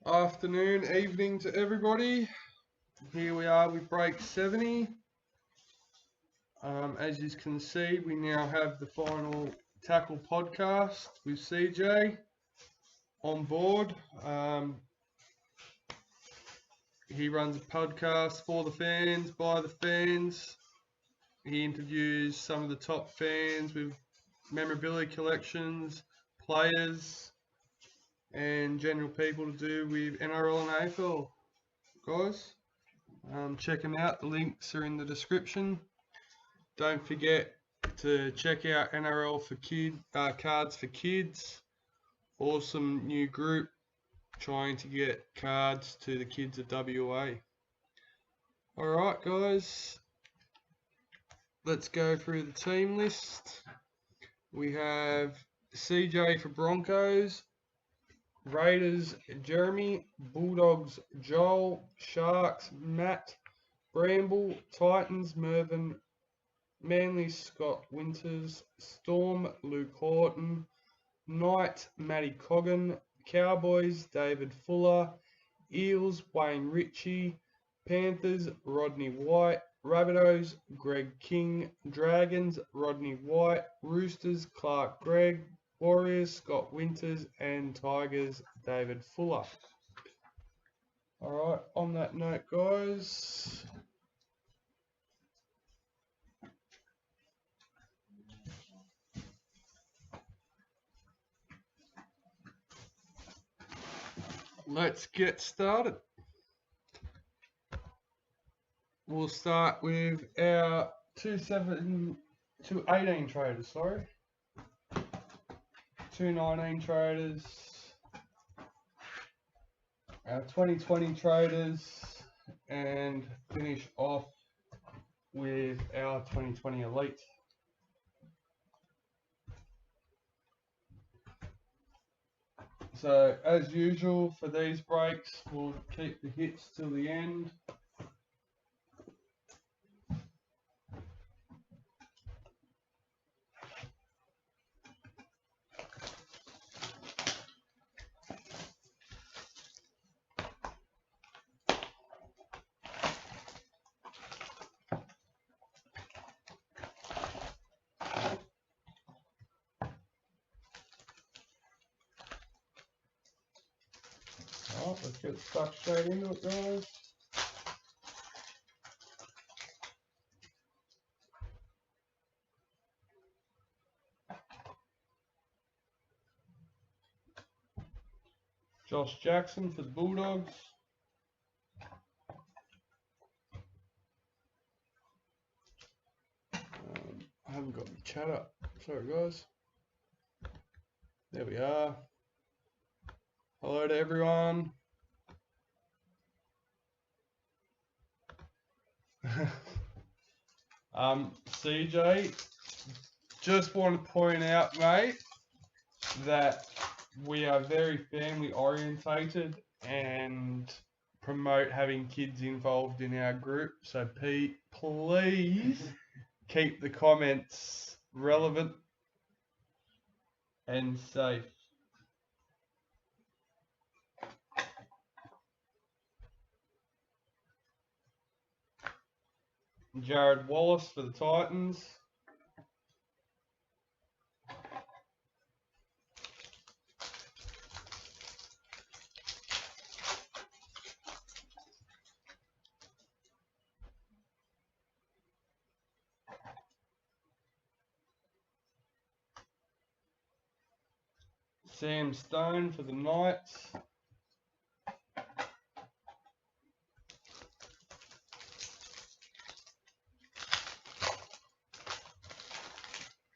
Afternoon, evening to everybody. Here we are with break 70. As you can see, we now have the final tackle podcast with CJ on board. He runs a podcast for the fans, by the fans. He interviews some of the top fans with memorabilia collections, players, and general people to do with NRL and AFL, guys. Check them out. The links are in the description. Don't forget to check out NRL for Cards for Kids. Awesome new group trying to get cards to the kids of WA. Alright guys, let's go through the team list. We have CJ for Broncos, Raiders Jeremy, Bulldogs Joel, Sharks Matt, Bramble, Titans Mervyn, Manly Scott Winters, Storm Luke Horton, Knight Matty Coggan, Cowboys David Fuller, Eels Wayne Ritchie, Panthers Rodney White, Rabbitohs Greg King, Dragons Rodney White, Roosters Clark Gregg, Warriors Scott Winters, and Tigers David Fuller. Alright, on that note guys, let's get started. We'll start with our 218 traders, 219 traders, our 2020 traders, and finish off with our 2020 elite. So as usual for these breaks, we'll keep the hits till the end. Alright, let's get stuck straight into it guys. Josh Jackson for the Bulldogs. I haven't got the chat up. Sorry guys. There we are. Hello to everyone. CJ, just want to point out, mate, that we are very family orientated and promote having kids involved in our group. So please keep the comments relevant and safe. Jared Wallace for the Titans. Sam Stone for the Knights.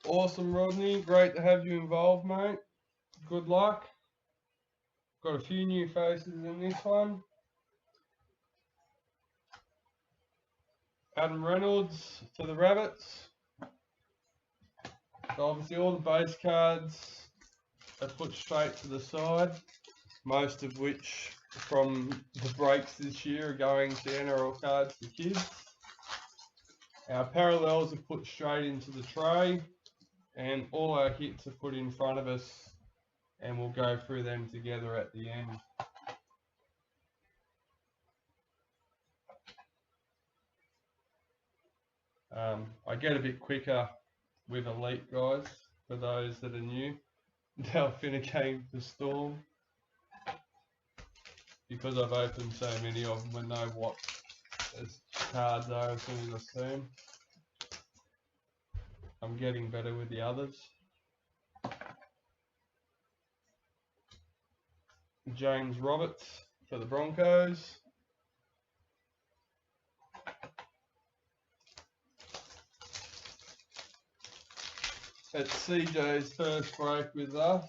Awesome, Rodney. Great to have you involved, mate. Good luck. Got a few new faces in this one. Adam Reynolds for the Rabbits. So obviously all the base cards are put straight to the side, most of which from the breaks this year are going to NRL Cards for Kids. Our parallels are put straight into the tray, and all our hits are put in front of us, and we'll go through them together at the end. I get a bit quicker with elite guys, for those that are new to authenticating the Storm, because I've opened so many of them and know what cards are as soon as I see them. I'm getting better with the others. James Roberts for the Broncos. It's CJ's first break with us.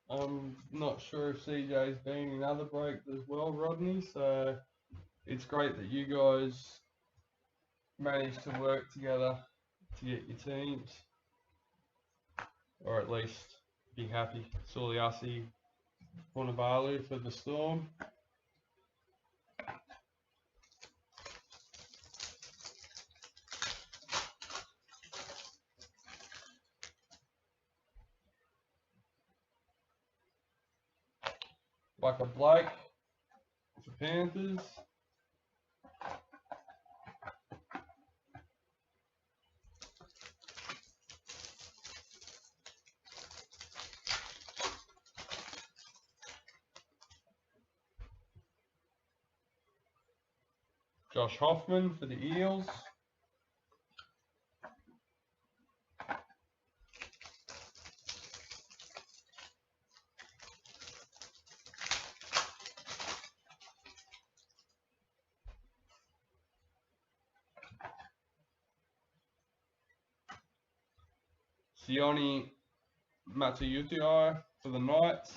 I'm not sure if CJ's been in other breaks as well, Rodney, so it's great that you guys managed to work together to get your teams, or at least be happy. Suliasi Punavalu for the Storm. Like a Blake for Panthers. Josh Hoffman for the Eels. Sione Matuyutai for the Knights.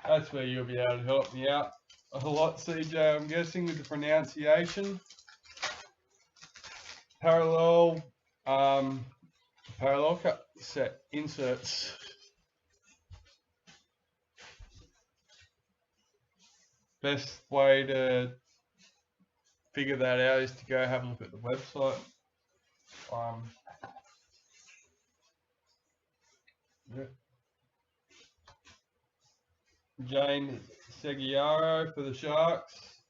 That's where you'll be able to help me out a lot, CJ, I'm guessing, with the pronunciation. Parallel cut set inserts. Best way to figure that out is to go have a look at the website. Yeah. Jane Seguiaro for the Sharks.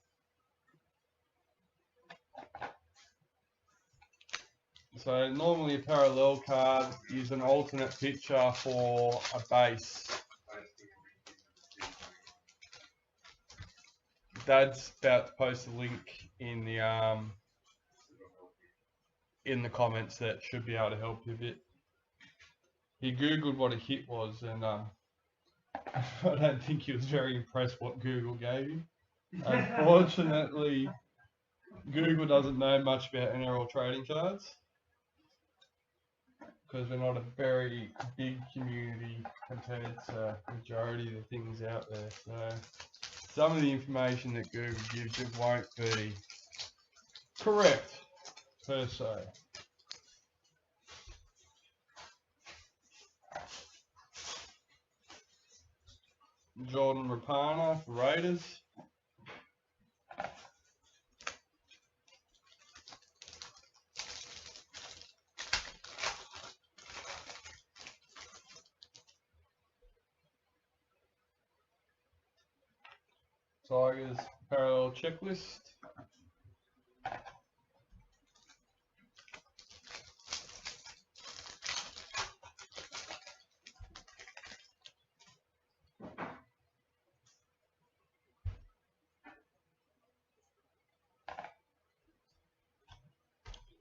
So normally a parallel card is an alternate picture for a base. Dad's about to post a link in the comments that should be able to help you a bit. He googled what a hit was, and I don't think he was very impressed what Google gave him. Unfortunately, Google doesn't know much about NRL Trading Cards, because we're not a very big community compared to the majority of the things out there. So some of the information that Google gives you won't be correct per se. Jordan Rapana for Raiders. Tigers parallel checklist.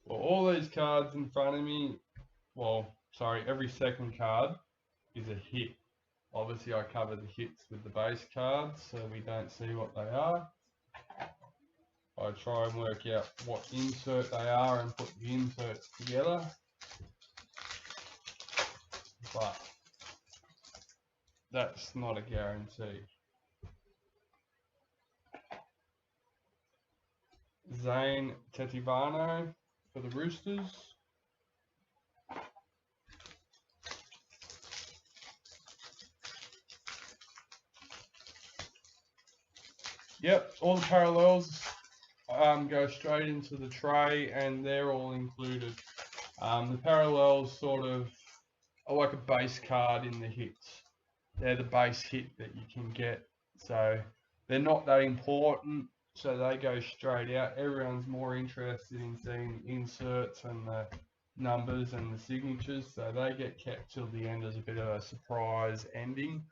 Well, all these cards in front of me, every second card is a hit. Obviously, I cover the hits with the base cards, so we don't see what they are. I try and work out what insert they are and put the inserts together. But that's not a guarantee. Zane Tetivano for the Roosters. Yep, all the parallels go straight into the tray, and they're all included. The parallels sort of are like a base card in the hits. They're the base hit that you can get, so they're not that important. so they go straight out. Everyone's more interested in seeing the inserts and the numbers and the signatures, so they get kept till the end as a bit of a surprise ending.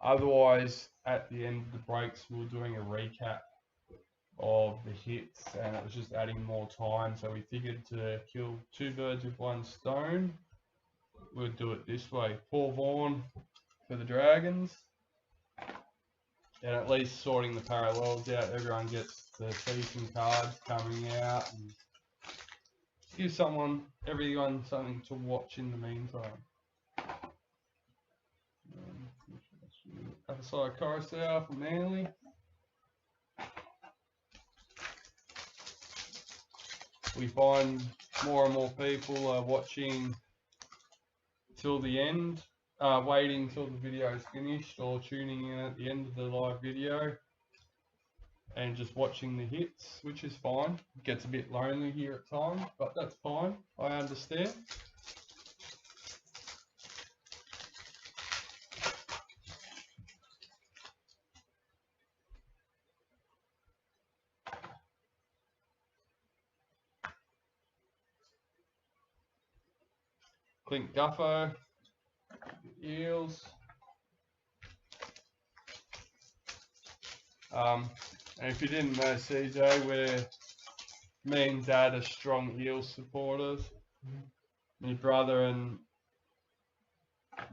Otherwise, at the end of the breaks, we were doing a recap of the hits, and it was just adding more time, so we figured to kill two birds with one stone, we'll do it this way. Paul Vaughan for the Dragons, and at least sorting the parallels out, everyone gets to see some cards coming out and give everyone something to watch in the meantime. Other side Coruscant for Manly. We find more and more people are watching till the end, waiting till the video is finished or tuning in at the end of the live video and just watching the hits, which is fine. It gets a bit lonely here at times, but that's fine. I understand. Clint Guffo, Eels. And if you didn't know, CJ, me and Dad are strong Eels supporters. My brother and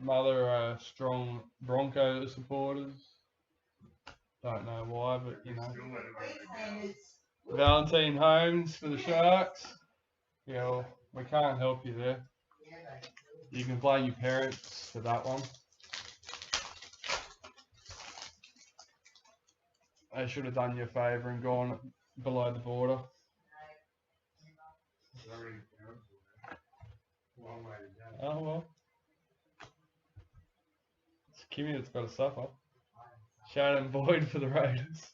mother are strong Broncos supporters. Don't know why, but you know. Valentine Holmes for the Sharks. Yeah, well, we can't help you there. You can blame your parents for that one. They should have done you a favour and gone below the border. Oh well. It's Kimmy that's got to suffer. Shannon Boyd for the Raiders.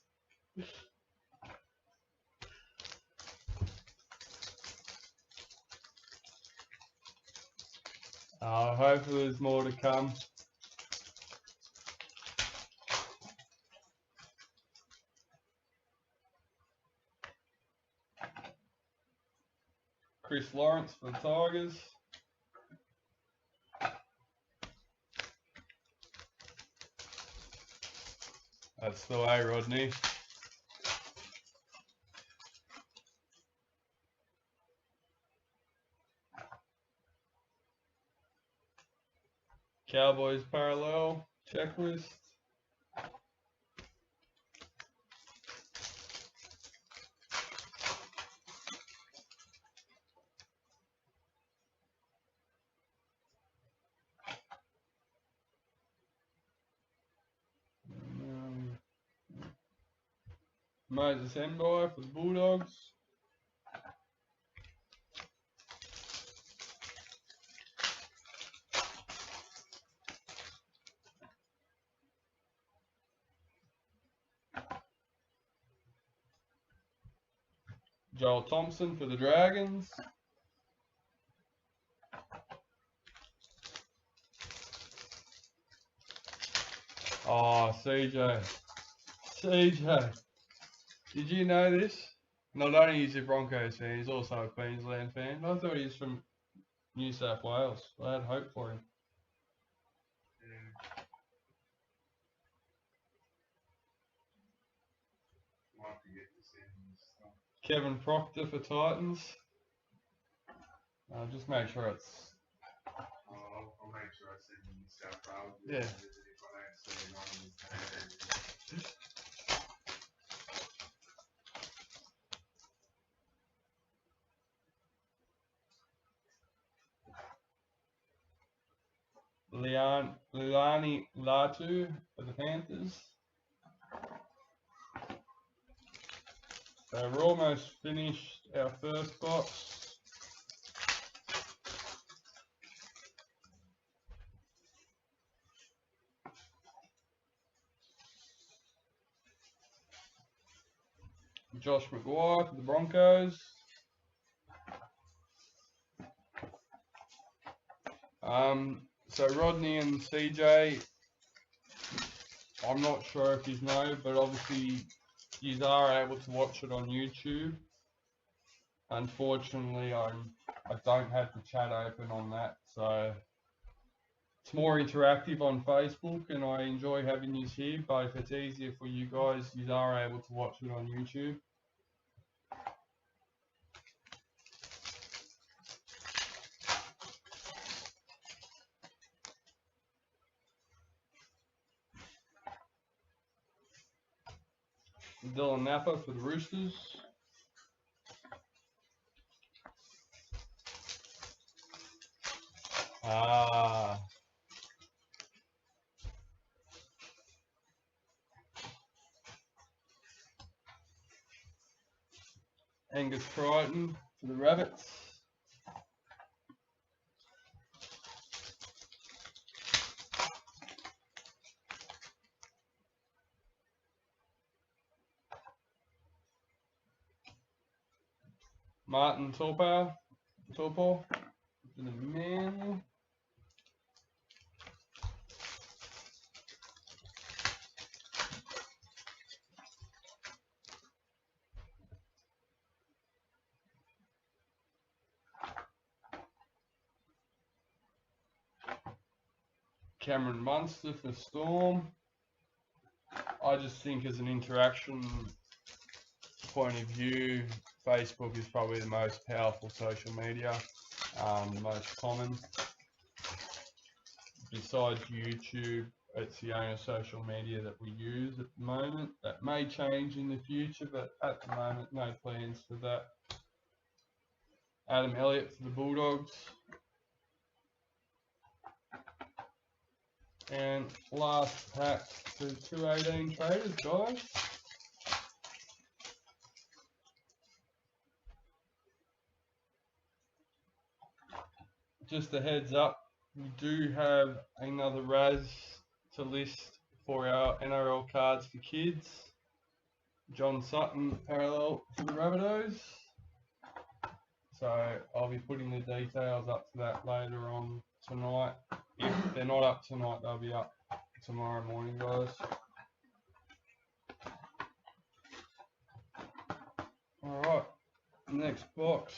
Hopefully there's more to come. Chris Lawrence for the Tigers. That's the way, Rodney. Cowboys parallel checklist. Moses Enboy for the Bulldogs. Joel Thompson for the Dragons. Oh, CJ. Did you know this? Not only is he a Broncos fan, he's also a Queensland fan. I thought he was from New South Wales. I had hope for him. Kevin Proctor for Titans. Just make sure it's... I'll make sure I send you South Wales. Yeah. Leilani Latu for the Panthers. So we're almost finished our first box. Josh McGuire for the Broncos. So Rodney and CJ, I'm not sure if you know, but obviously you are able to watch it on YouTube. Unfortunately, I don't have the chat open on that, so it's more interactive on Facebook, and I enjoy having you here. But if it's easier for you guys, you are able to watch it on YouTube. Dylan Napa for the Roosters. Angus Crichton for the Rabbits. Martin Taupo for the Manly. Cameron Munster for Storm. I just think as an interaction point of view, Facebook is probably the most powerful social media, the most common. Besides YouTube, it's the only social media that we use at the moment. That may change in the future, but at the moment, no plans for that. Adam Elliott for the Bulldogs. And last pack to 218 traders, guys. Just a heads up, we do have another Raz to list for our NRL Cards for Kids. John Sutton parallel for the Rabbitohs. So I'll be putting the details up to that later on tonight. If they're not up tonight, they'll be up tomorrow morning, guys. Alright, next box.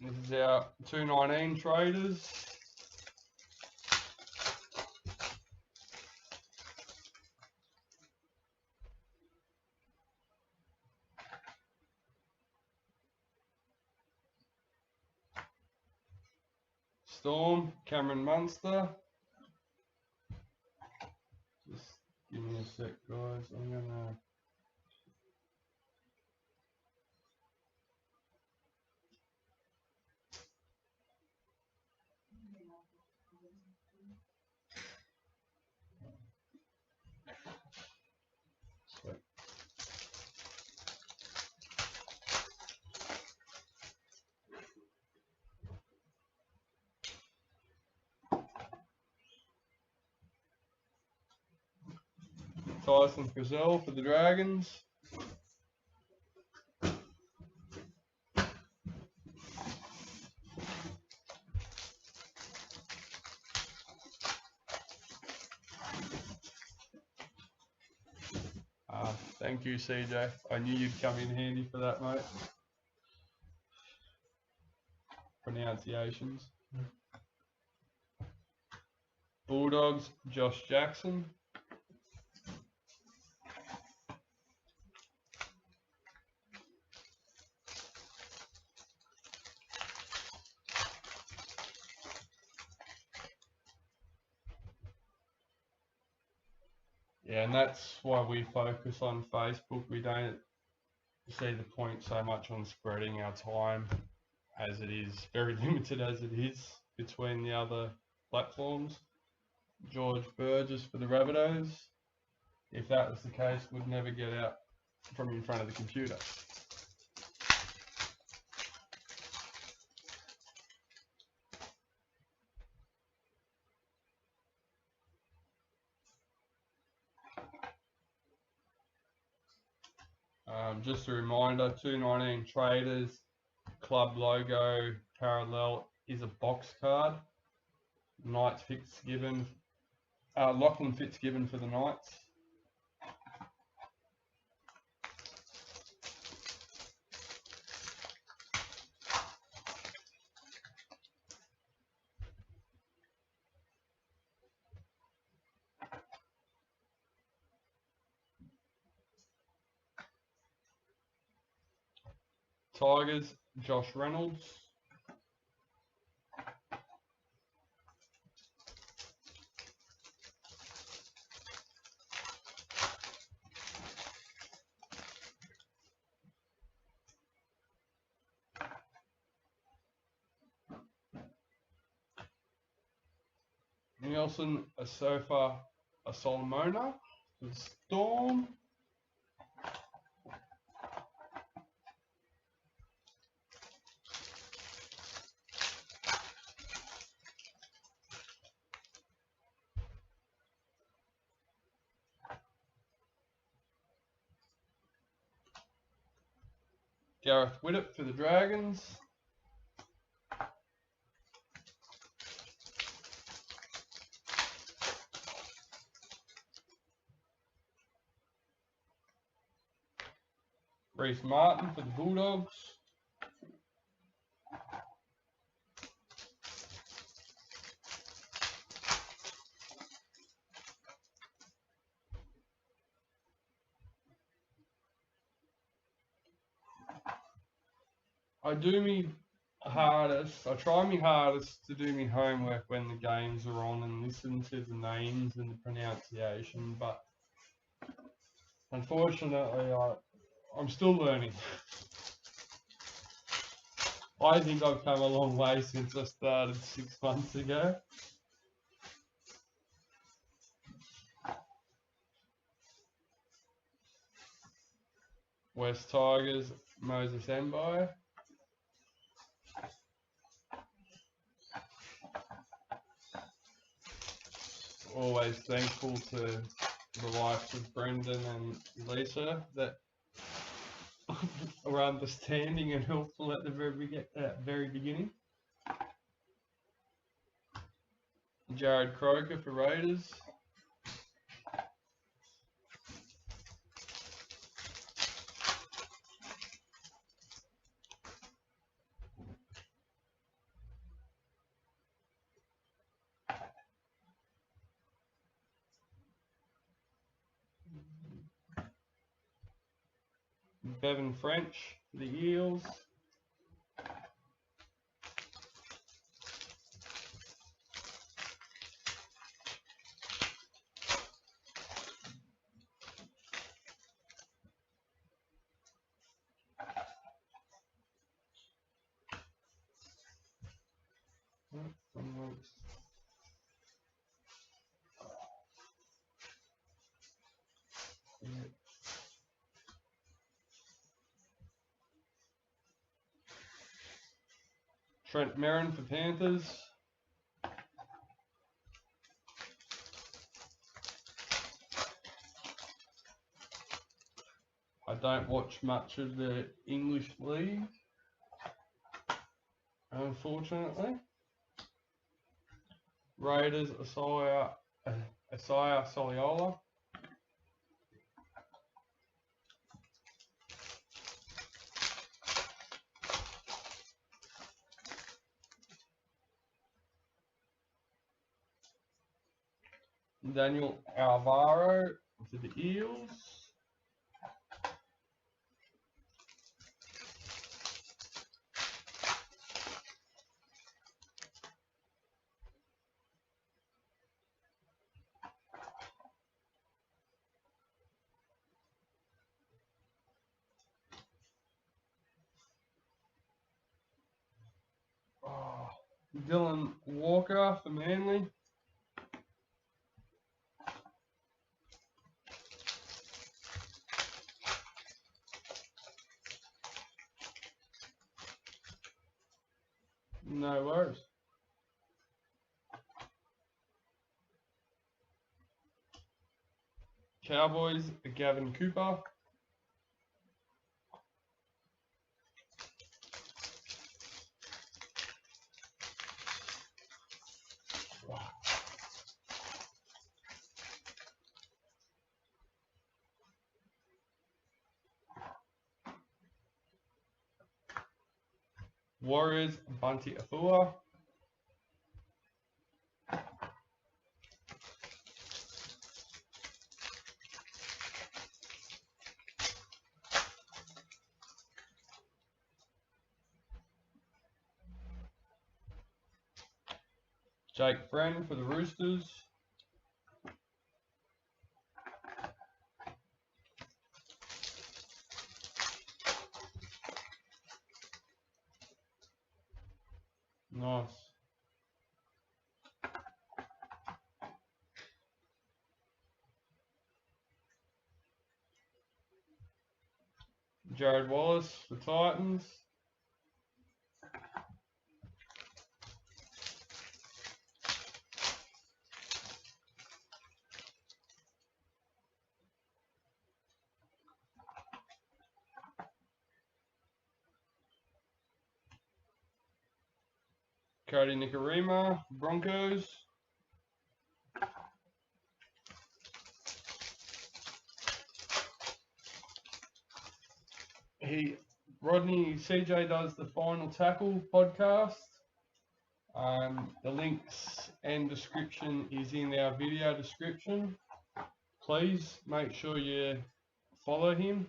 This is our 219 traders. Storm, Cameron Munster. Just give me a sec, guys. I'm gonna. Tyson Frizzell for the Dragons. Thank you, CJ. I knew you'd come in handy for that, mate. Pronunciations. Bulldogs, Josh Jackson. Yeah, and that's why we focus on Facebook. We don't see the point so much on spreading our time, as it is very limited as it is between the other platforms. George Burgess for the Rabbitohs. If that was the case, we'd never get out from in front of the computer. Just a reminder, 219 Traders club logo parallel is a box card. Knights Fitzgibbon, Lachlan Fitzgibbon for the Knights. Tigers, Josh Reynolds. Nielsen, Asofa, Solomona for the Storm. Gareth Widdop for the Dragons. Reece Martin for the Bulldogs. I try my hardest to do my homework when the games are on and listen to the names and the pronunciation, but unfortunately I'm still learning. I think I've come a long way since I started 6 months ago. West Tigers, Moses Mbai. Always thankful to the likes of Brendan and Lisa that are understanding and helpful at the very beginning. Jared Croker for Raiders. Bevan French for the Eels. Trent Merrin for Panthers. I don't watch much of the English League, unfortunately. Raiders, Isaiah Soliola. Daniel Alvaro for the Eels. Dylan Walker for Manly. No worries. Cowboys, Gavin Cooper. Warriors, Bunty Afua. Jake Brennan for the Roosters. Nice. Jared Wallace for Titans. Cody Nicarima, Broncos. Rodney CJ does the Final Tackle podcast. The links and description is in our video description. Please make sure you follow him.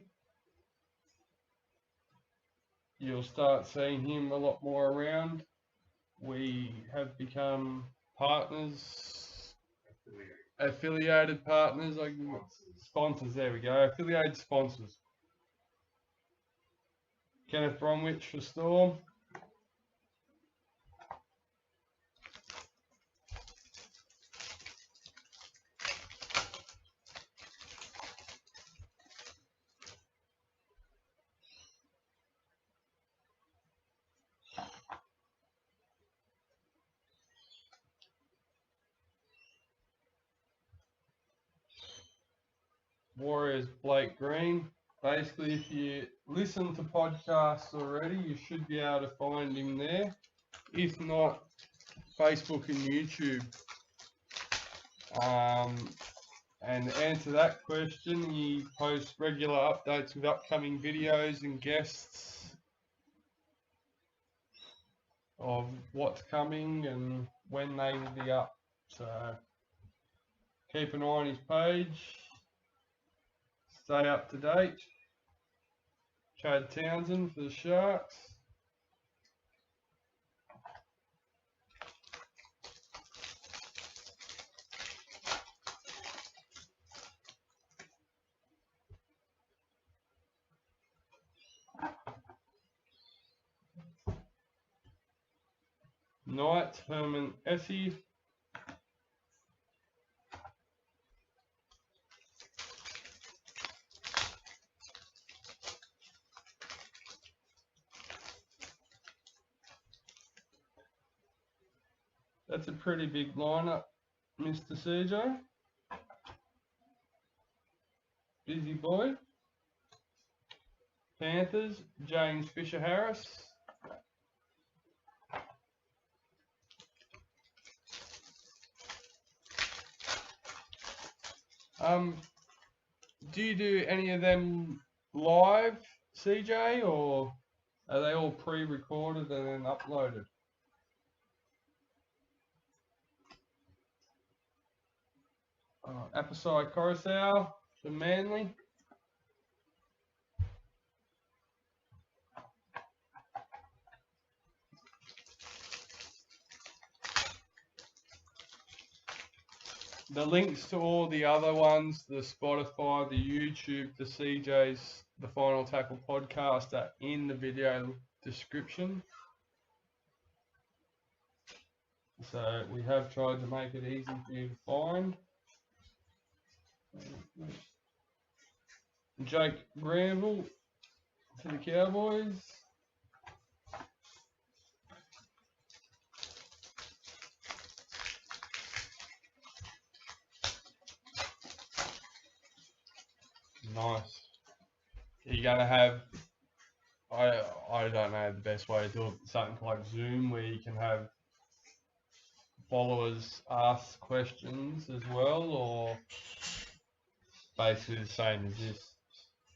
You'll start seeing him a lot more around. We have become partners, affiliated partners, like sponsors. There we go, affiliated sponsors. Kenneth Bromwich for Storm. Warriors, Blake Green. Basically, if you listen to podcasts already, you should be able to find him there. If not, Facebook and YouTube. And to answer that question, he posts regular updates with upcoming videos and guests of what's coming and when they will be up. So keep an eye on his page. Stay up to date. Chad Townsend for the Sharks. Knights, Herman Essie. That's a pretty big lineup, Mr. CJ. Busy boy. Panthers, James Fisher-Harris. Do you do any of them live, CJ, or are they all pre-recorded and then uploaded? Apasai Coruscant for Manly. The links to all the other ones, the Spotify, the YouTube, the CJ's, the Final Tackle podcast are in the video description. So we have tried to make it easy for you to find. Jake Granville for the Cowboys. Nice. You're gonna have, I don't know the best way to do it, something like Zoom where you can have followers ask questions as well, or basically the same as this.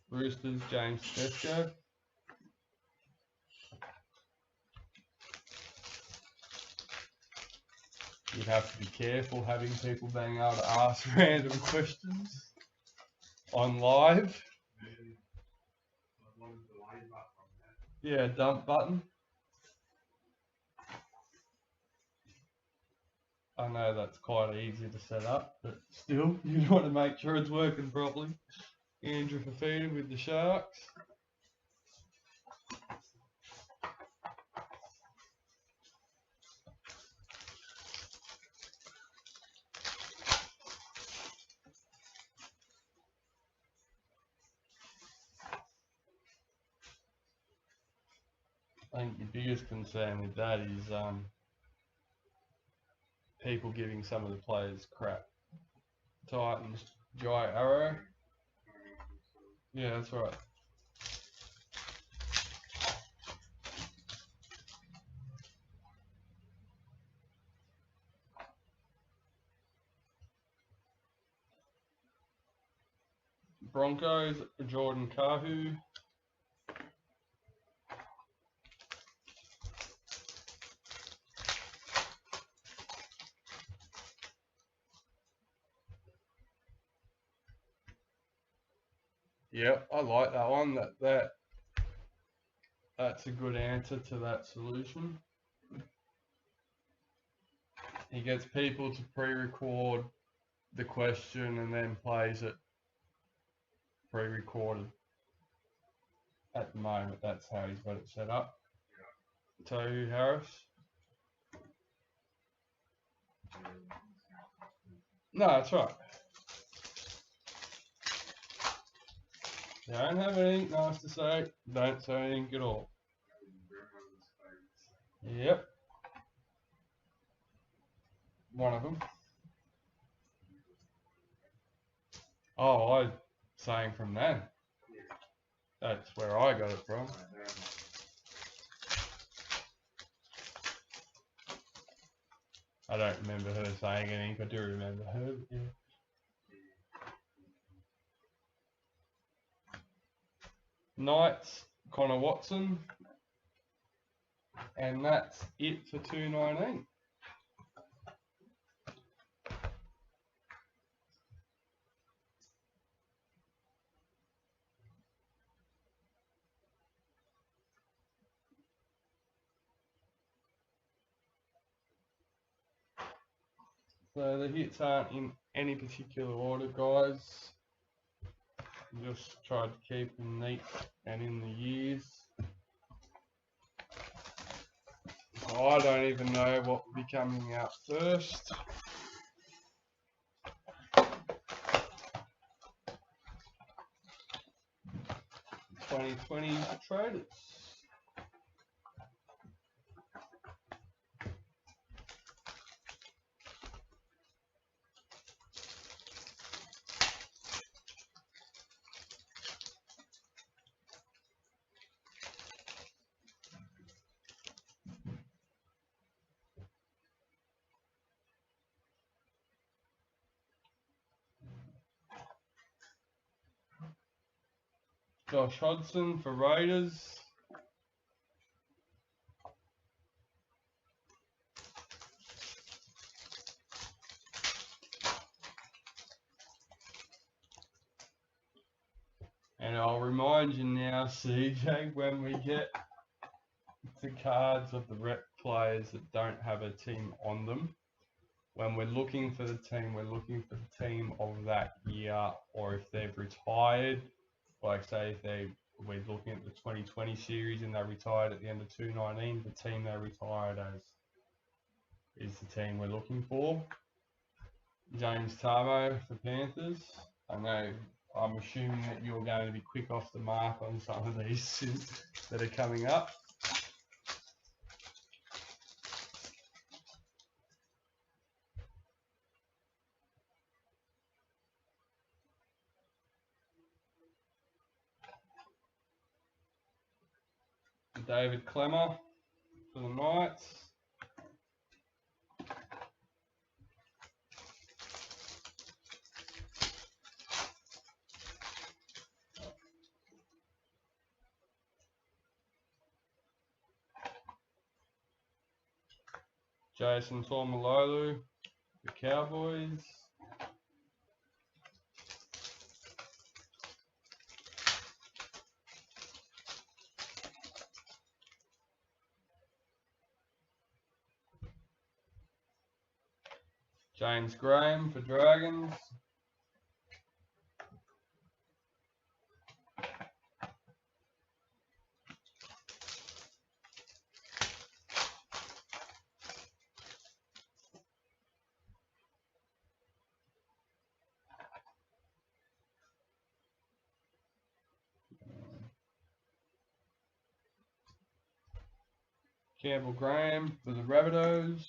Roosters, James Tedesco. You'd have to be careful having people being able to ask random questions on live. Yeah, dump button. I know that's quite easy to set up, but still, you want to make sure it's working properly. Andrew Fafita with the Sharks. I think the biggest concern with that is people giving some of the players crap. Titans, Jai Arrow. Yeah, that's right. Broncos, Jordan Kahu. Yep, I like that one. That's a good answer to that solution. He gets people to pre-record the question and then plays it pre-recorded. At the moment, that's how he's got it set up. Tohu Harris. No, that's right. Don't have anything nice to say. Don't say anything at all. Yep. One of them. Oh, I saying from then. That's where I got it from. I don't remember her saying anything. I do remember her. Yeah. Knights, Connor Watson. And that's it for 219. So the hits aren't in any particular order, guys. Just tried to keep them neat and in the years. So I don't even know what will be coming out first. '20 traders. Josh Hodgson for Raiders. And I'll remind you now, CJ, when we get the cards of the rep players that don't have a team on them, when we're looking for the team, we're looking for the team of that year, or if they've retired, like say if we're looking at the 2020 series and they retired at the end of 219, the team they retired as is the team we're looking for. James Tarmo for Panthers. I know, I'm assuming that you're going to be quick off the mark on some of these that are coming up. David Clemmer for the Knights. Jason Taumalolo for Cowboys. James Graham for Dragons. Campbell Graham for the Rabbitohs.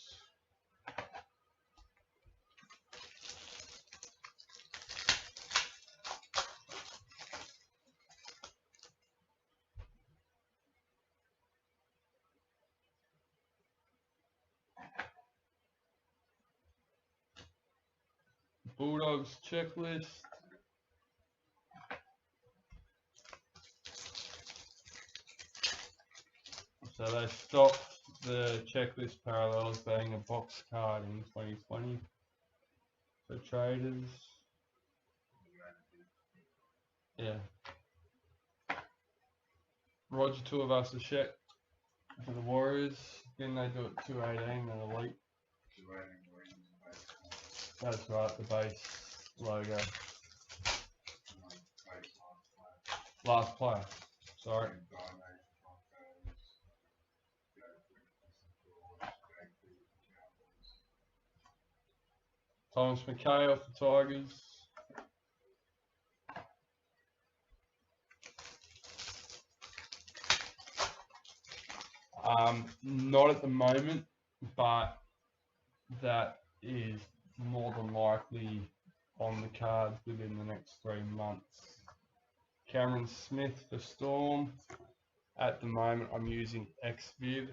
Bulldogs checklist. So they stopped the checklist parallels being a box card in 2020 for traders. Yeah. Roger Tuivasa-Sheck for the Warriors. Then they do it 218 and elite. That's right, the base logo. Last player. Sorry. Thomas McKay off the Tigers. Not at the moment, but that is more than likely on the cards within the next 3 months. Cameron Smith for Storm. At the moment, I'm using XVID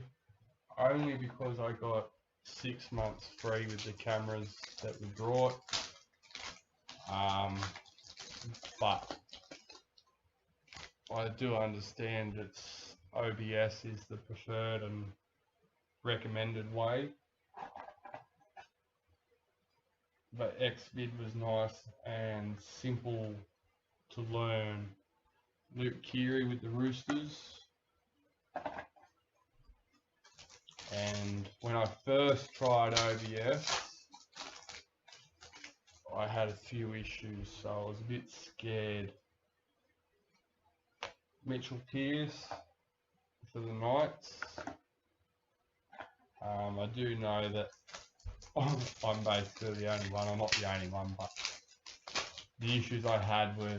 only because I got 6 months free with the cameras that we brought. But I do understand that OBS is the preferred and recommended way. But XVID was nice and simple to learn. Luke Keary with the Roosters. And when I first tried OBS, I had a few issues, so I was a bit scared. Mitchell Pearce for the Knights. I do know that I'm basically the only one. I'm not the only one, but the issues I had were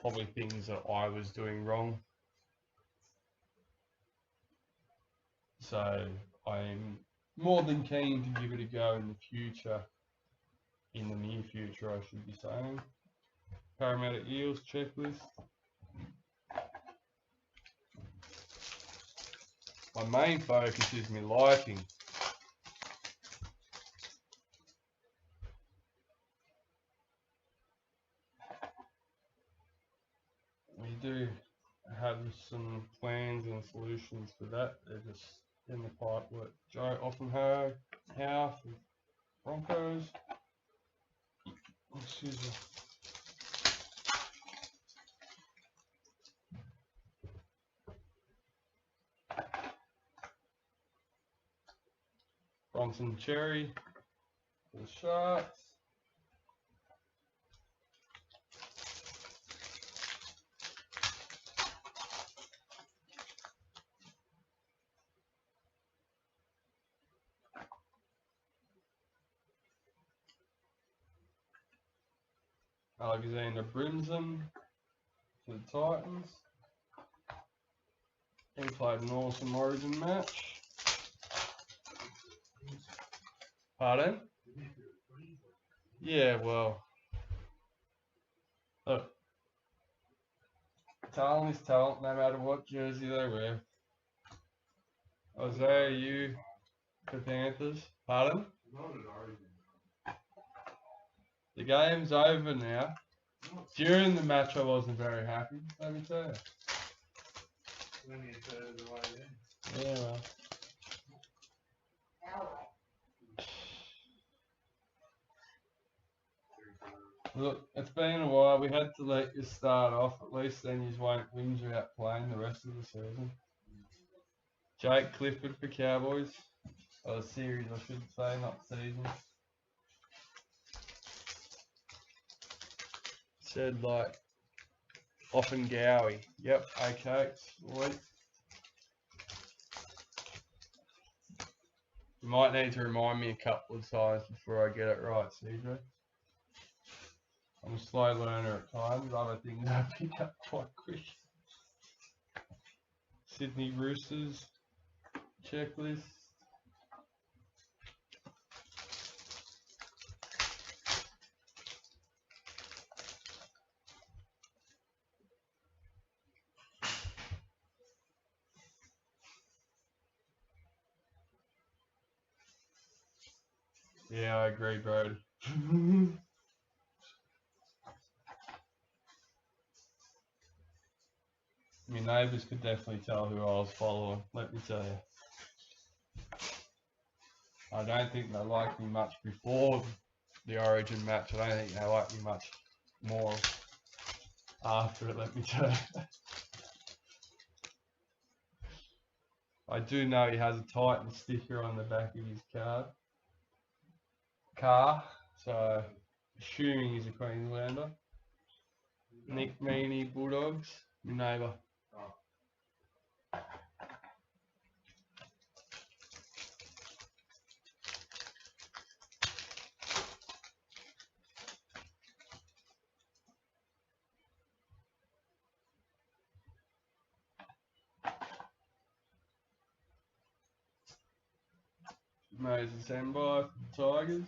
probably things that I was doing wrong. So I'm more than keen to give it a go in the future. In the near future, I should be saying. Parramatta Eels checklist. My main focus is my lighting. We do have some plans and solutions for that. They're just in the pipework. Joe Offenhow for Broncos. Excuse me. Bronson Cherry for the Sharks. Alexander Brimson for the Titans. He played an awesome Origin match. Pardon? Yeah, well, look, talent is talent no matter what jersey they wear. Isaiah, you for Panthers. Pardon? Not at Origin. The game's over now. During the match, I wasn't very happy, let me tell you. Only a third of the way then. Yeah, well. Look, it's been a while. We had to let you start off. At least then you won't whinge about playing the rest of the season. Jake Clifford for Cowboys. Or series, I should say, not season. Said like often Gowie. Yep, okay, sweet. You might need to remind me a couple of times before I get it right, CJ. I'm a slow learner at times, other things I pick up quite quick. Sydney Roosters checklist. Yeah, I agree, Brody. My neighbours could definitely tell who I was following, let me tell you. I don't think they liked me much before the Origin match. I don't think they liked me much more after it, let me tell you. I do know he has a Titan sticker on the back of his car, so assuming he's a Queenslander. Nick Meaney, Bulldogs, my neighbour. Moses Embi for the Tigers.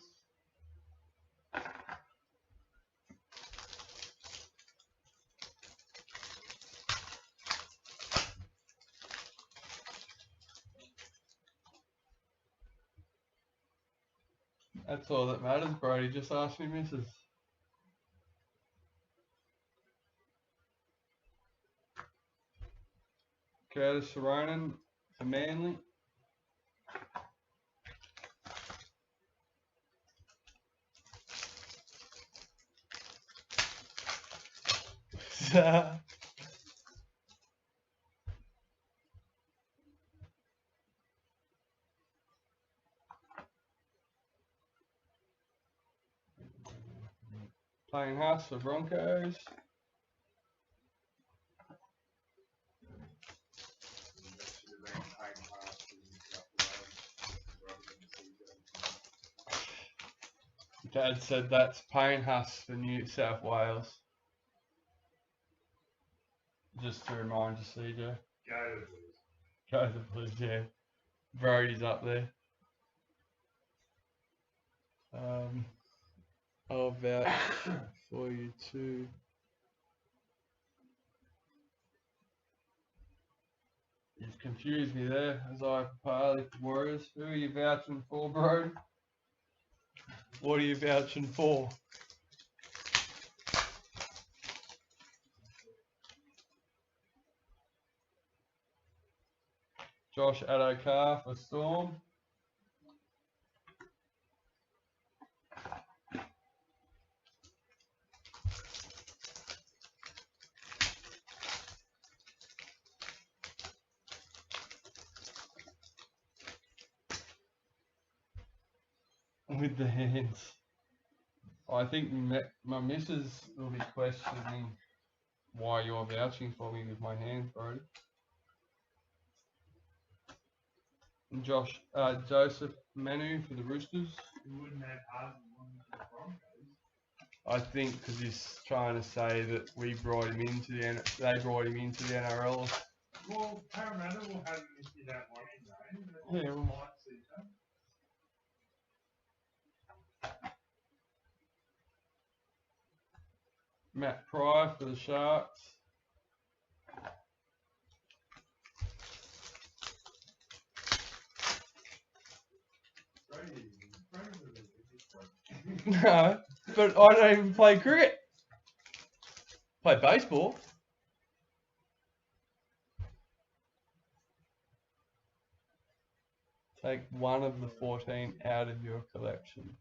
That's all that matters, Brody. Just ask me, missus. Curtis Saronen for Manly. Playing Haas for Broncos. Dad said that's Payne Haas for New South Wales. Just to remind you, CJ. Go the Blues, yeah. Brody's up there. I'll vouch for you too. You've confused me there as I prepare the Warriors. Who are you vouching for, bro? What are you vouching for? Josh Adokar for Storm. With the hands. I think my missus will be questioning why you're vouching for me with my hands, bro. And Joseph Manu for the Roosters. You wouldn't have Harden on the Broncos. I think because he's trying to say that we brought him into they brought him into the NRL. Well, Parramatta will have him if you don't want him, though. Yeah, well, Matt Pryor for the Sharks. No, but I don't even play cricket. Play baseball. Take one of the 14 out of your collection.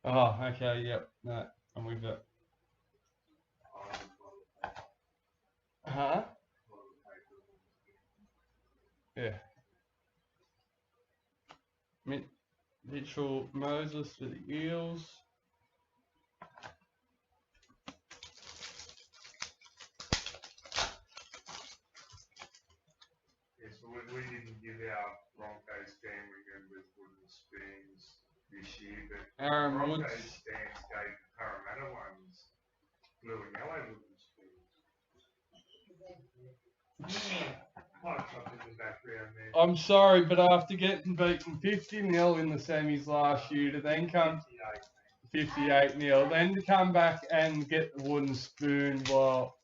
Oh, okay, yep. No, I'm with it. Huh? Yeah. Mitchell Moses for the Eels. Yeah, so we didn't give our Broncos family members wooden spoons this year, but Aaron Broncos Woods. fans gave the Parramatta ones blue and yellow wooden spoons. Like something in the background there. I'm sorry, but after getting beaten 50-0 in the semis last year to then come 58-0, then to come back and get the wooden spoon, well,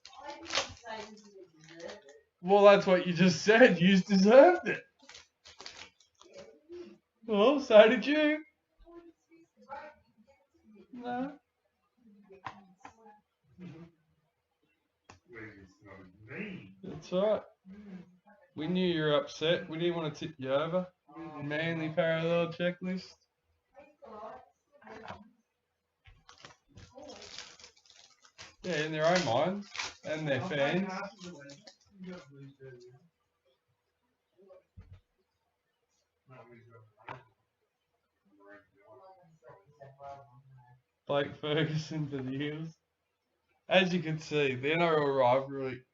that's what you just said. You deserved it. Well, so did you. No. That's right. We knew you were upset. We didn't want to tip you over. Manly parallel checklist. Yeah, in their own minds and their fans. Blake Ferguson for the Eels. As you can see, the NRL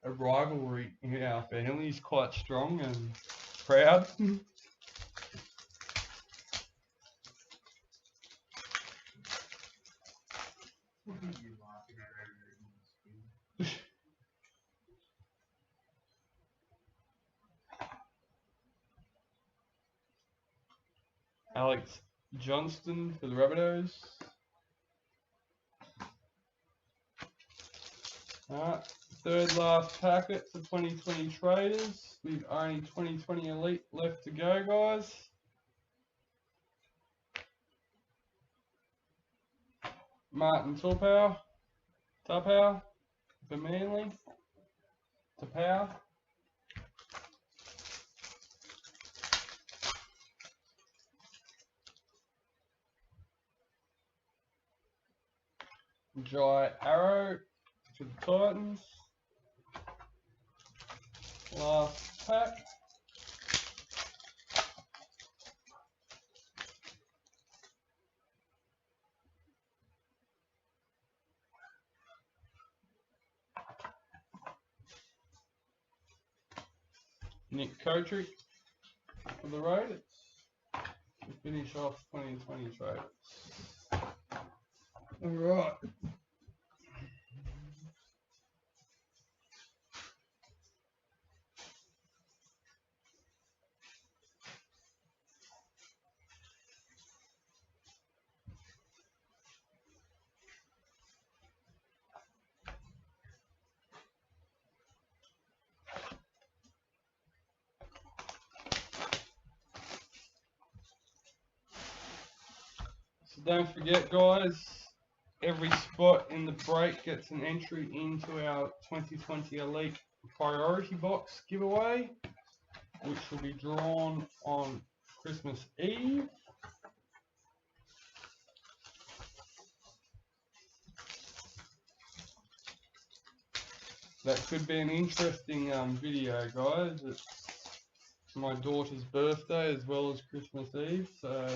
rivalry in our family is quite strong and proud. Alex Johnston for the Rabbitohs. Alright, third last packet for 2020 traders. We've only 2020 Elite left to go, guys. Martin Tupou for Manly. Tupou. Jai Arrow for the Titans. Last pack. Nick Kotrick for the Raiders to finish off 2020 trades. Alright. So don't forget, guys, every spot in the break gets an entry into our 2020 Elite Priority Box giveaway, which will be drawn on Christmas Eve. That could be an interesting video, guys. It's my daughter's birthday as well as Christmas Eve, so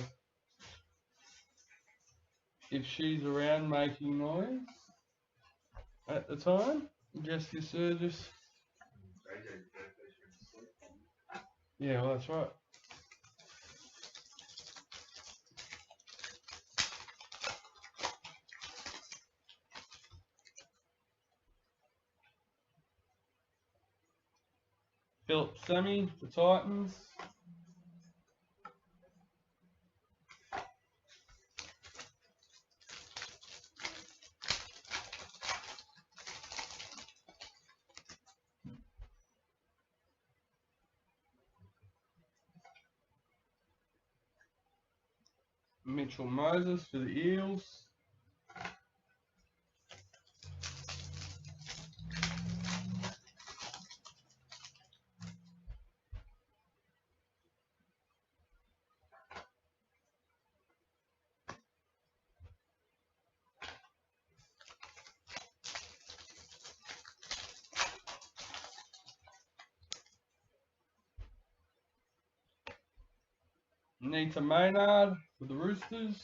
if she's around making noise at the time, Jesse Surgis. Yeah, well, that's right. Philip Sammy, the Titans. Mitchell Moses for the Eels. Nita Maynard for the Roosters.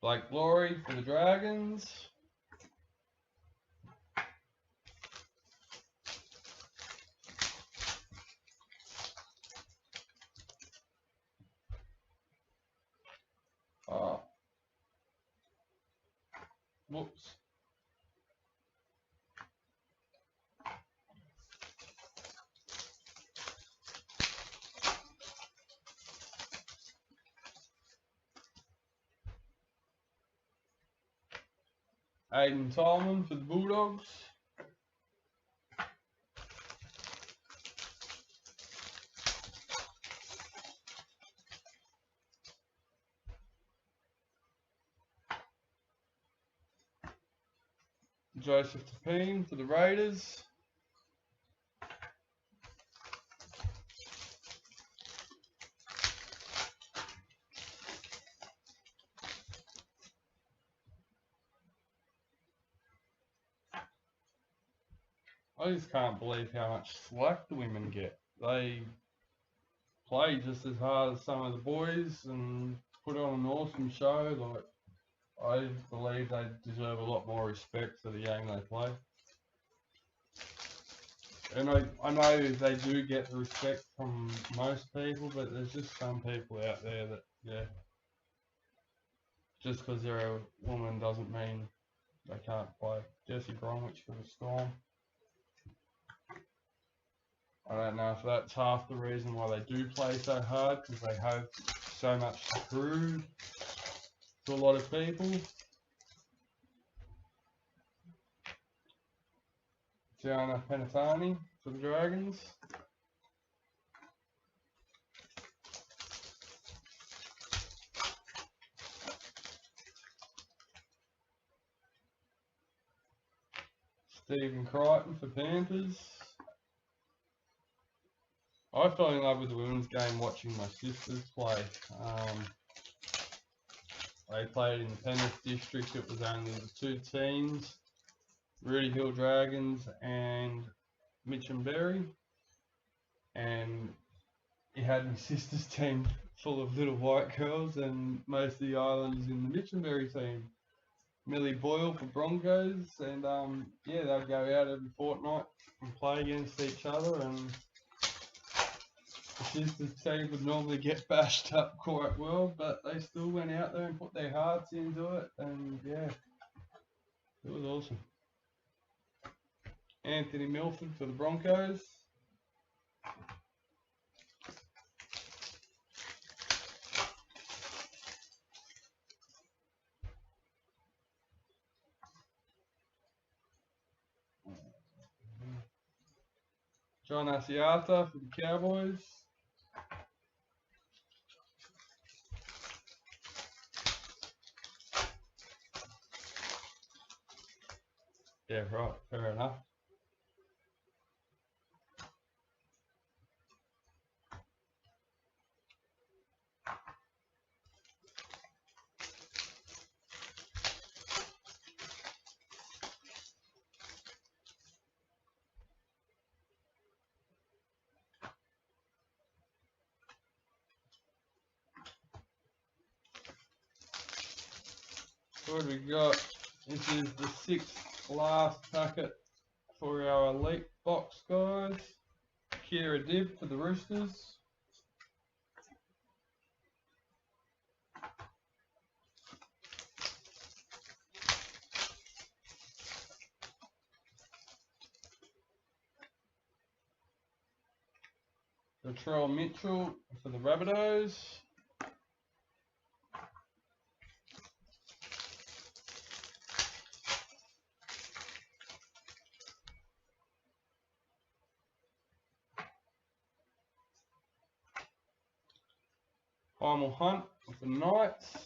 Blake Glory for the Dragons. Whoops. Aiden Tolman for the Bulldogs. Joseph Tapine for the Raiders. I just can't believe how much slack the women get. They play just as hard as some of the boys and put on an awesome show. Like, I believe they deserve a lot more respect for the game they play. And I know they do get the respect from most people, but there's just some people out there that, yeah, just because they're a woman doesn't mean they can't play. Jesse Bromwich for the Storm. I don't know if that's half the reason why they do play so hard, because they have so much to prove to a lot of people. Gianna Penatani for the Dragons. Stephen Crichton for Panthers. I fell in love with the women's game watching my sisters play. They played in the Penrith district. It was only the two teams, Rudy Hill Dragons and Mitcham-Berry. And you had my sister's team full of little white girls and most of the Islanders in the Mitcham-Berry team. Millie Boyle for Broncos, and yeah, they'd go out every fortnight and play against each other, and the sisters team would normally get bashed up quite well, but they still went out there and put their hearts into it, and yeah, it was awesome. Anthony Milford for the Broncos. John Asiata for the Cowboys. Yeah, right, fair enough. What have we got? This is the 6th last packet for our elite box, guys. Kira Dibb for the Roosters. Latrell Mitchell for the Rabbitohs. Final hunt of the Knights.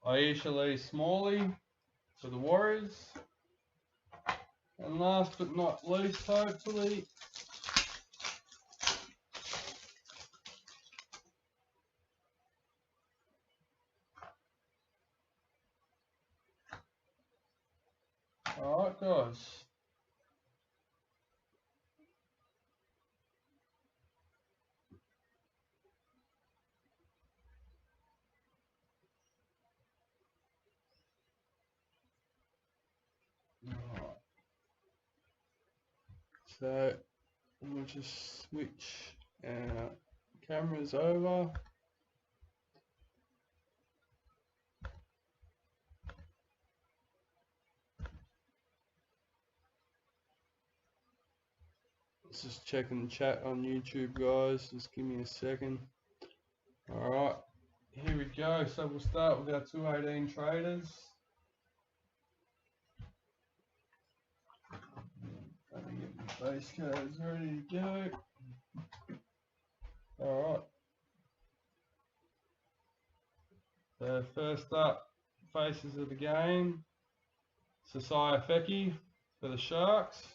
Aisha Lee Smalley for the Warriors. And last but not least, hopefully, alright guys. Alright. So we'll just switch our cameras over. Let's just checking the chat on YouTube, guys. Just give me a second. Alright, here we go. So we'll start with our 218 traders. Let me get my base cards ready to go. Alright. So first up, faces of the game. Sasai Feki for the Sharks.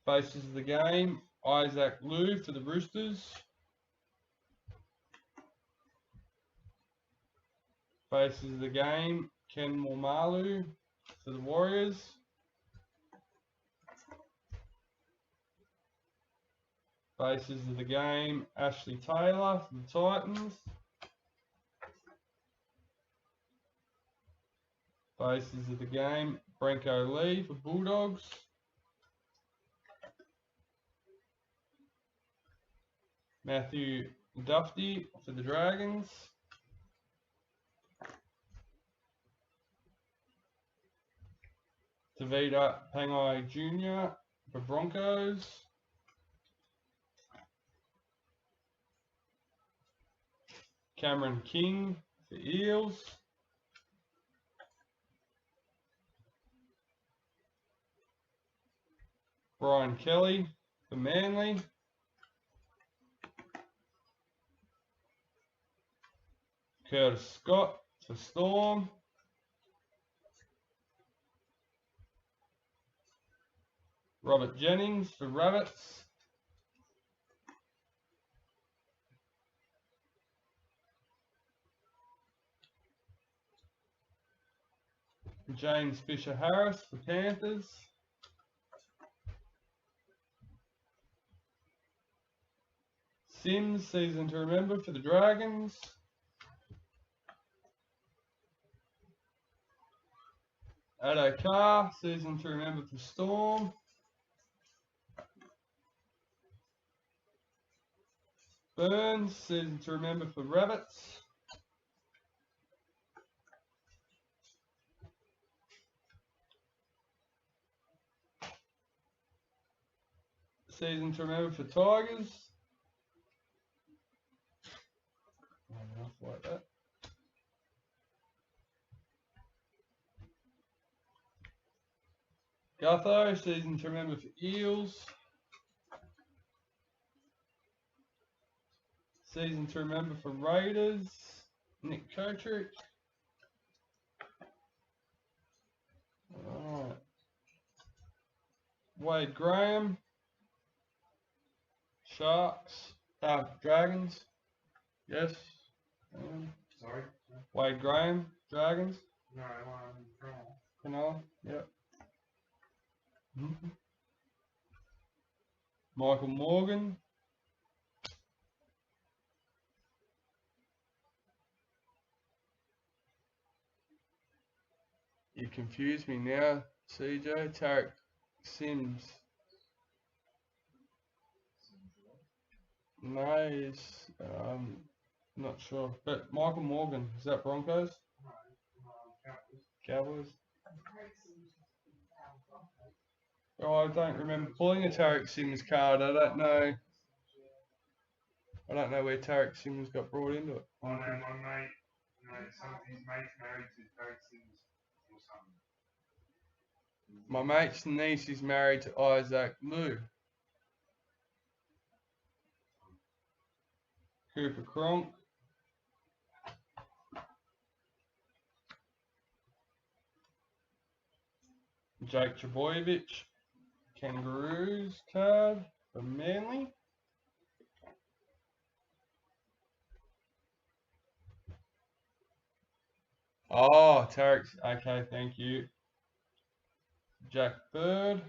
Faces of the game, Isaac Liu for the Roosters. Faces of the game, Ken Mormalu for the Warriors. Faces of the game, Ashley Taylor for the Titans. Faces of the game, Branko Lee for Bulldogs. Matthew Duffy for the Dragons. Tavita Pangai Jr. for Broncos. Cameron King for Eels. Brian Kelly for Manly. Curtis Scott for Storm. Robert Jennings for Rabbits. James Fisher Harris for Panthers. Sims, season to remember for the Dragons. Addo Carr, season to remember for Storm. Burns, season to remember for Rabbits. Season to remember for Tigers. Enough like that. Gutho, season to remember for Eels. Season to remember for Raiders. Nick Kotrick. Alright. Wade Graham. Sharks. Dragons. Yes. Sorry? Wade Graham. Dragons. No, Cronulla. Yep. Michael Morgan. You confuse me now, CJ. Tarek Sims. No, he's Not sure. But Michael Morgan, is that Broncos? Cowboys? Oh, I don't remember pulling a Tarek Sims card. I don't know. I don't know where Tarek Sims got brought into it. I know my mate, his mate's married to Tarek Sims or something. My mate's niece is married to Isaac Lou. Cooper Cronk. Jake Trbojevic. Kangaroos card for Manly. Oh, Tarek. Okay, thank you. Jack Bird.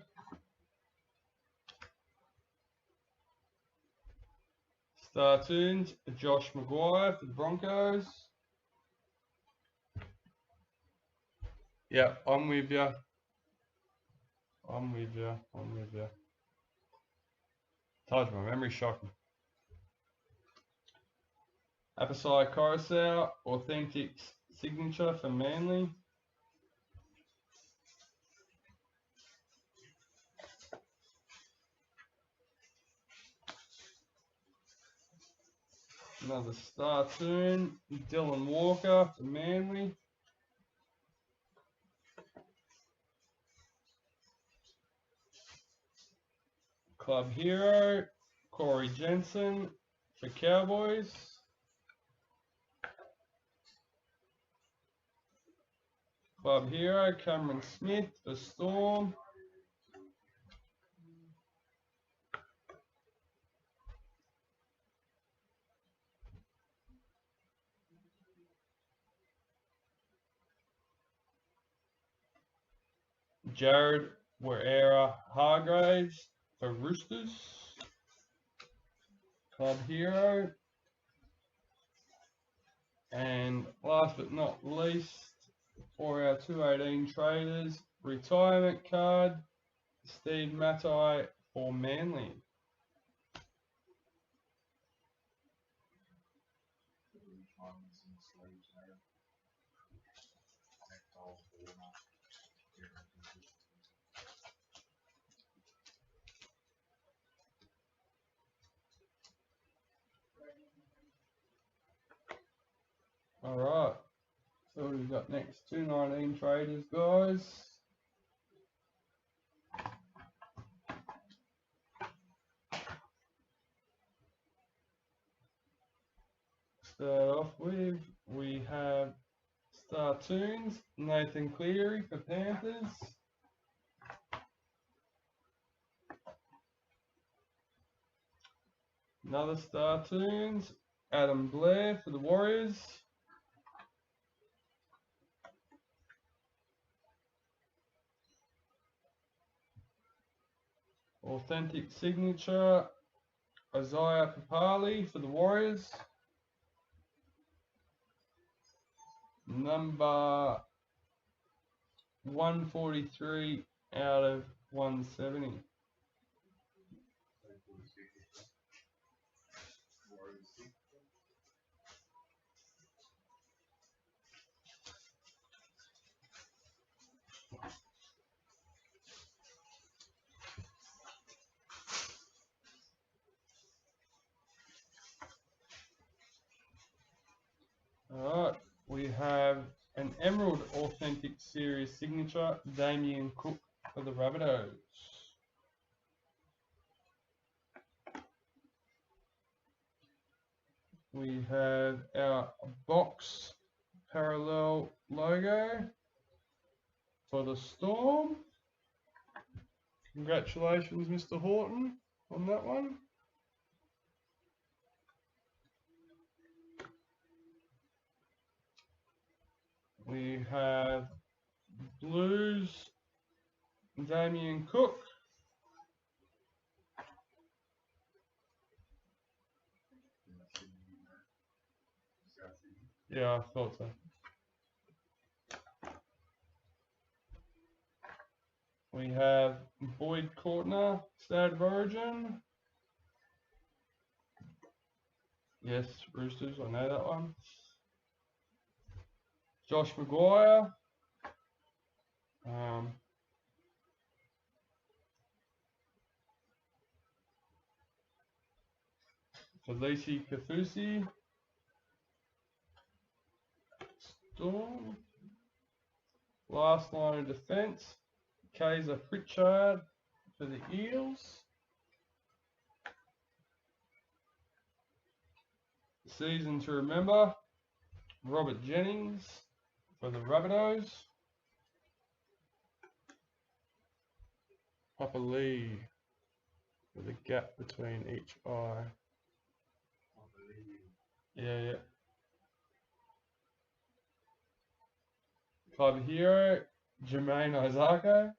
Star Tunes. Josh Maguire for the Broncos. Yeah, I'm with you. I'm with you. I'm with you. Told you my memory's shocking. Apasai Coruscant, authentic signature for Manly. Another Star Tune, Dylan Walker for Manly. Club Hero, Corey Jensen for Cowboys. Club Hero, Cameron Smith for Storm. Jared Warera Hargraves for Roosters. Club Hero. And last but not least, for our 218 traders, retirement card, Steve Matai for Manly. Alright, so we've got next 219 traders, guys. Start off with, we have Star Tunes, Nathan Cleary for Panthers. Another Star Tunes, Adam Blair for the Warriors. Authentic signature, Isaiah Papali for the Warriors. Number 143 out of 170. Alright, we have an Emerald Authentic Series signature, Damien Cook for the Rabbitohs. We have our box parallel logo for the Storm. Congratulations, Mr. Horton, on that one. We have Blues, Damien Cook. Yeah, I thought so. We have Boyd Courtner, State of Origin. Yes, Roosters, I know that one. Josh Maguire. Felici Kafusi. Storm. Last line of defence. Kaiser Pritchard for the Eels. Season to remember. Robert Jennings for the Rabbitohs. Papa Lee with a gap between each eye. Yeah. Club hero, Jermaine Isako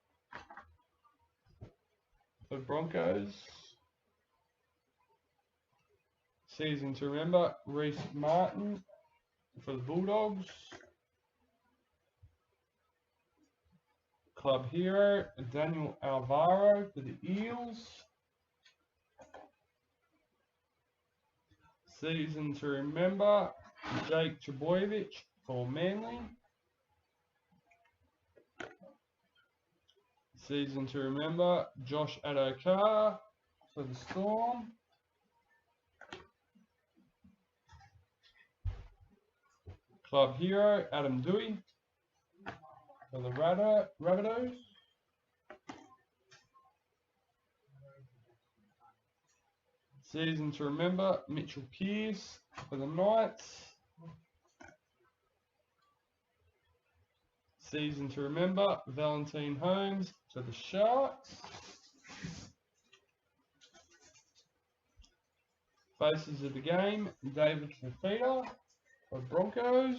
for Broncos. Season to remember, Reece Martin for the Bulldogs. Club hero, Daniel Alvaro for the Eels. Season to remember, Jake Trbojevic for Manly. Season to remember, Josh Adokar for the Storm. Club hero, Adam Dewey for the Rabbitohs. Season to remember, Mitchell Pearce for the Knights. Season to remember, Valentine Holmes for the Sharks. Faces of the game, David Fafita for Broncos.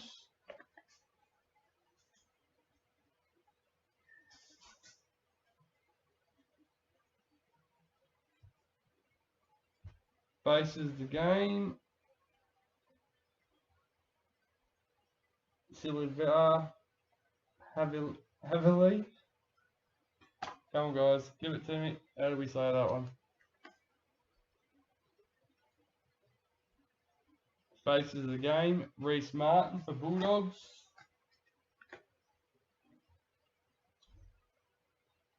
Faces of the game, Silva Heavily. Come on guys, give it to me. How do we say that one? Faces of the game, Reece Martin for Bulldogs.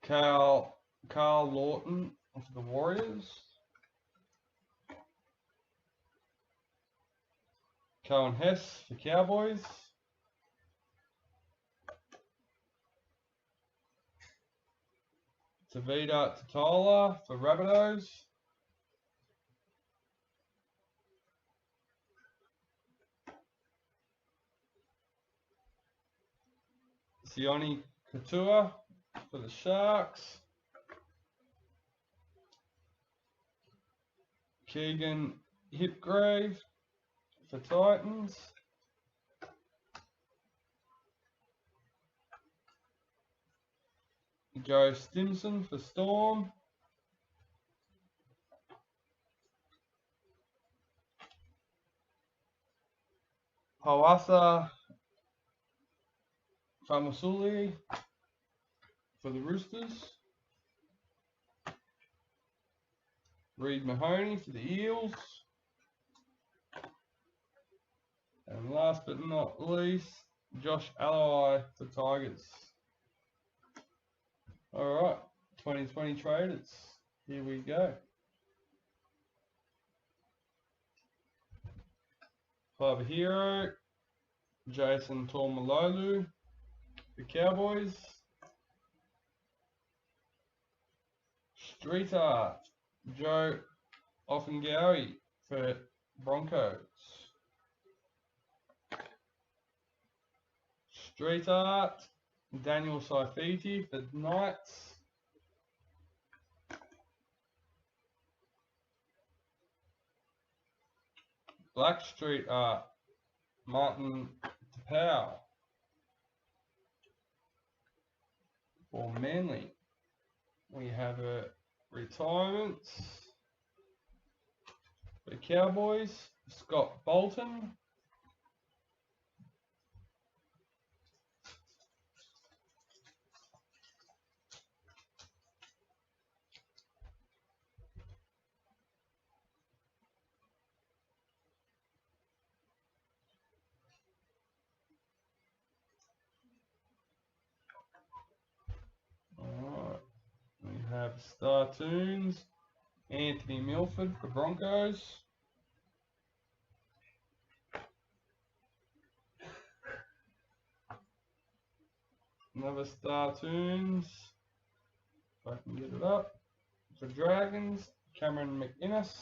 Carl Lawton for the Warriors. Cohen Hess for Cowboys. Tavita Tatala for Rabbitohs. Sione Katua for the Sharks. Keegan Hipgrave for Titans. Joe Stimson for Storm. Hawasa Famusuli for the Roosters. Reid Mahoney for the Eels. And last but not least, Josh Alloy for Tigers. Alright, 2020 traders. Here we go. Club hero, Jason Taumalolu for Cowboys. Street art, Joe Offengawi for Broncos. Street art, Daniel Saifiti for Knights. Black Street art, Martin Tapau for Manly. We have a retirement for Cowboys, Scott Bolton. have Star Tunes, Anthony Milford for Broncos. Another Star Tunes, if I can get it up, for Dragons, Cameron McInnes.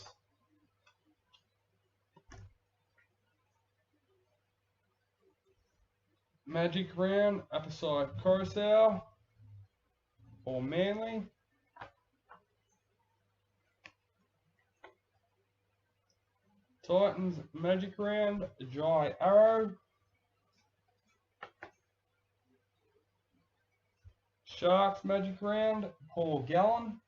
Magic Round, Upperside Coruscant, or Manly. Titans Magic Round, Jai Arrow. Sharks Magic Round, Paul Gallen.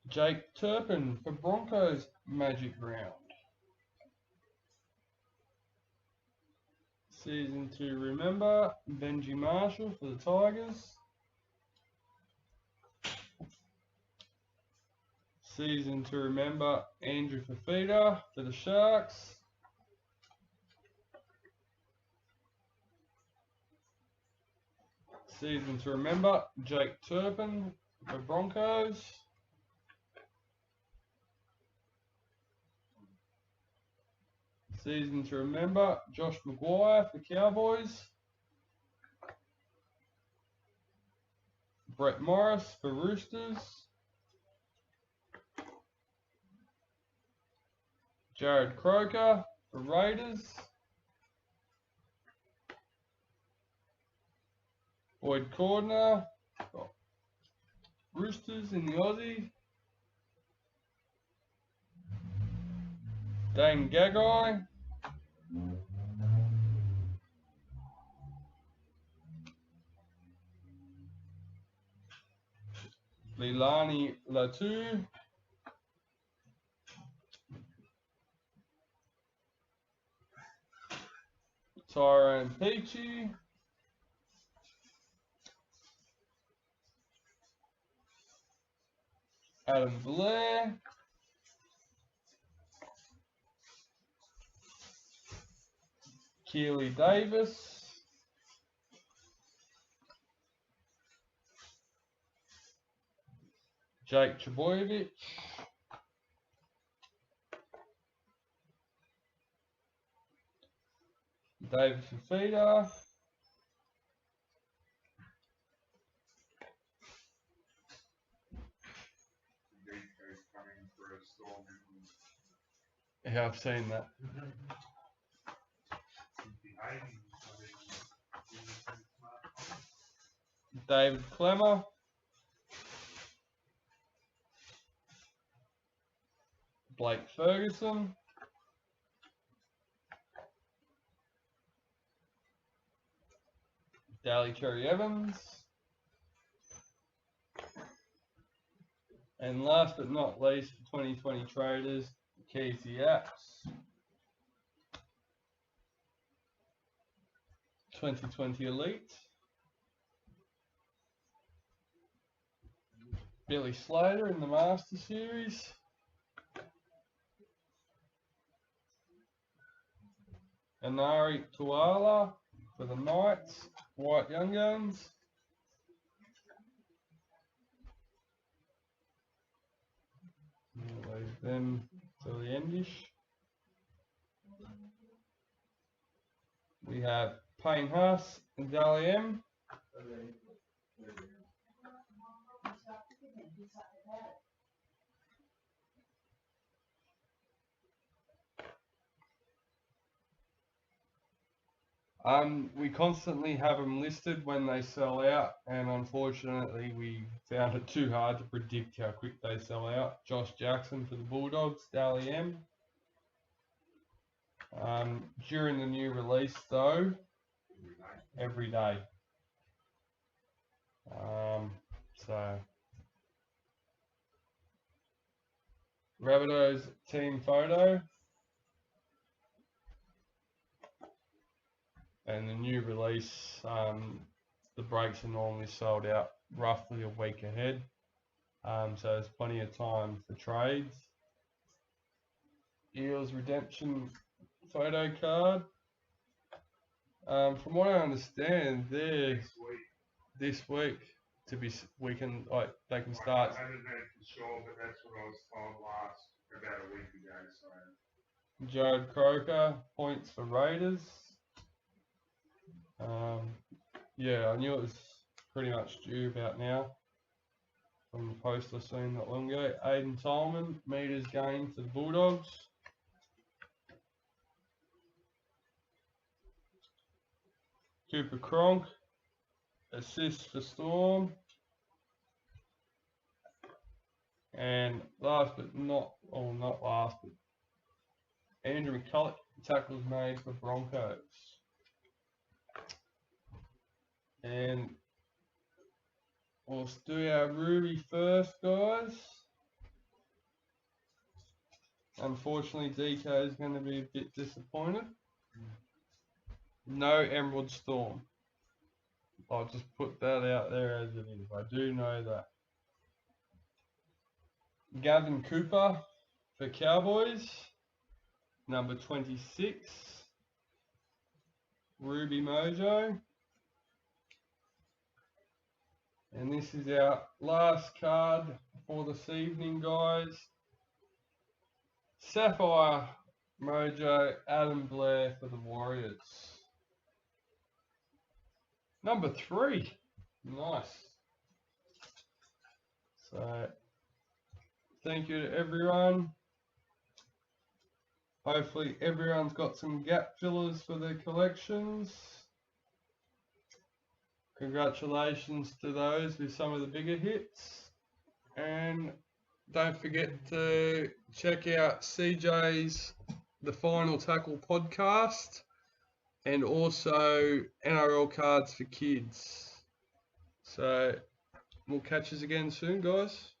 Jake Turpin for Broncos Magic Round. Season to remember, Benji Marshall for the Tigers. Season to remember, Andrew Fafita for the Sharks. Season to remember, Jake Turpin for Broncos. Season to remember, Josh Maguire for Cowboys. Brett Morris for Roosters. Jared Croker for Raiders. Boyd Cordner for Roosters in the Aussie. Dane Gagai. Leilani Latu. Tyrone Peachy. Adam Blair. Keely Davis. Jake Trbojevic. David Fafita. Nico's coming for a storm Yeah, I've seen that. behaving. David Clemmer. Blake Ferguson. Daly Cherry Evans. And last but not least, for 2020 traders, Casey Apps. 2020 Elite. Billy Slater in the Master Series. Anari Tuala for the Knights, White Young Guns. We'll leave them till the endish. We have Payne Haas and Dally M. We constantly have them listed when they sell out, and unfortunately we found it too hard to predict how quick they sell out. Josh Jackson for the Bulldogs, Dally M. During the new release though, every day. So Rabbitohs team photo. And the new release, the breaks are normally sold out roughly a week ahead. So there's plenty of time for trades. Eels redemption photo card. From what I understand, they're this week to be they can I start. haven't heard for sure, but that's what I was told about a week ago. So Jared Croker points for Raiders. Yeah, I knew it was pretty much due about now from the post I seen not long ago. Aiden Tolman meters gained for the Bulldogs. Cooper Cronk assists for Storm. And last but not last, but Andrew McCulloch tackles made for Broncos. And we'll do our Ruby first, guys. Unfortunately, DK is going to be a bit disappointed. No Emerald Storm. I'll just put that out there as it is. I do know that. Gavin Cooper for Cowboys. Number 26. Ruby Mojo. And this is our last card for this evening, guys. Sapphire Mojo, Adam Blair for the Warriors. Number 3. Nice. So, thank you to everyone. Hopefully everyone's got some gap fillers for their collections. Congratulations to those with some of the bigger hits. And don't forget to check out CJ's The Final Tackle podcast and also NRL Cards for Kids. So we'll catch us again soon, guys.